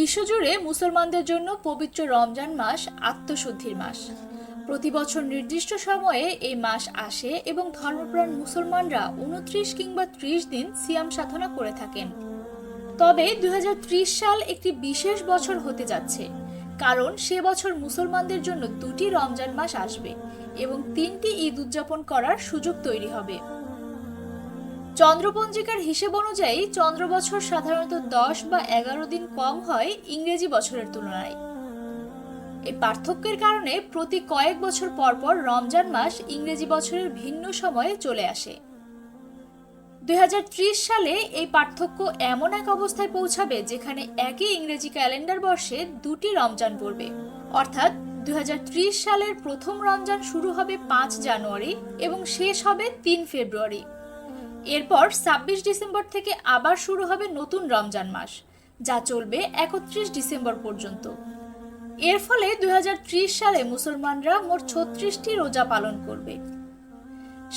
বিশ্বজুড়ে মুসলমানদের জন্য পবিত্র রমজান মাস আত্মশুদ্ধির মাস। প্রতি বছর নির্দিষ্ট সময়ে এই মাস আসে এবং ধর্মপ্রাণ মুসলমানরা 29 কিংবা 30 দিন সিয়াম সাধনা করে থাকেন। তবে 2030 সাল একটি বিশেষ বছর হতে যাচ্ছে, কারণ সে বছর মুসলমানদের জন্য 2টি রমজান মাস আসবে এবং 3টি ঈদ উদযাপন করার সুযোগ তৈরি হবে। চন্দ্রপঞ্জিকার হিসেব অনুযায়ী চন্দ্র বছর সাধারণত 10 বা 11 দিন কম হয় ইংরেজি বছরের তুলনায়। এই পার্থক্যের কারণে প্রতি কয়েক বছর পর পর রমজান মাস ইংরেজি বছরের ভিন্ন সময়ে চলে আসে। 2030 সালে এই পার্থক্য এমন এক অবস্থায় পৌঁছাবে যেখানে একই ইংরেজি ক্যালেন্ডার বর্ষে 2টি রমজান পড়বে, অর্থাৎ 2030 সালের প্রথম রমজান শুরু হবে 5 জানুয়ারি এবং শেষ হবে 3 ফেব্রুয়ারি। এরপর 26 ডিসেম্বর থেকে আবার শুরু হবে নতুন রমজান মাস, যা চলবে 31 ডিসেম্বর পর্যন্ত। এর ফলে 2030 সালে মুসলমানরা মোট 36টি রোজা পালন করবে।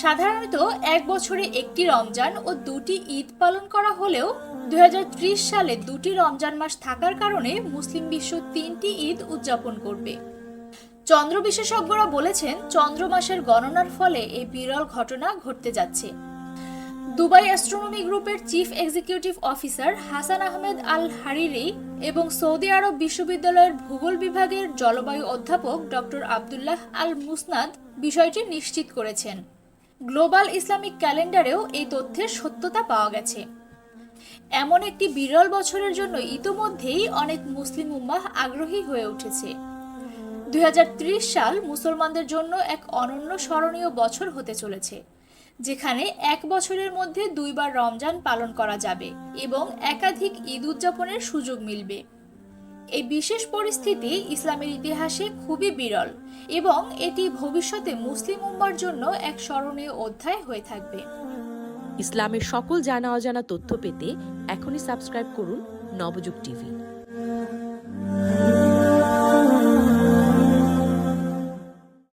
সাধারণত এক বছরে একটি রমজান ও 2টি ঈদ পালন করা হলেও 2030 সালে 2টি রমজান মাস থাকার কারণে মুসলিম বিশ্ব 3টি ঈদ উদযাপন করবে। চন্দ্র বিশেষজ্ঞরা বলেছেন, চন্দ্র মাসের গণনার ফলে এই বিরল ঘটনা ঘটতে যাচ্ছে। দুবাই অ্যাস্ট্রোনমি গ্রুপের chief executive officer Hasan Ahmed Al Hariri এবং সৌদি আরব বিশ্ববিদ্যালয়ের ভূগোল বিভাগের জলবায়ু অধ্যাপক ডক্টর আব্দুল্লাহ আল মুসনাদ বিষয়টি নিশ্চিত করেছেন। গ্লোবাল ইসলামিক ক্যালেন্ডারেও এই তথ্যের সত্যতা পাওয়া গেছে। এমন একটি বিরল বছরের জন্য ইতোমধ্যেই অনেক মুসলিম উম্মাহ আগ্রহী হয়ে উঠেছে। 2030 সাল মুসলমানদের জন্য এক অনন্য স্মরণীয় বছর হতে চলেছে, যেখানে এক বছরের মধ্যে 2 বার রমজান পালন করা যাবে এবং একাধিক ঈদ উদযাপনের সুযোগ মিলবে। এই বিশেষ পরিস্থিতি ইসলামের ইতিহাসে খুবই বিরল এবং এটি ভবিষ্যতে মুসলিম উম্মার জন্য এক স্মরণীয় অধ্যায় হয়ে থাকবে। ইসলামের সকল জানা অজানা তথ্য পেতে এখনই সাবস্ক্রাইব করুন নবযুগ টিভি।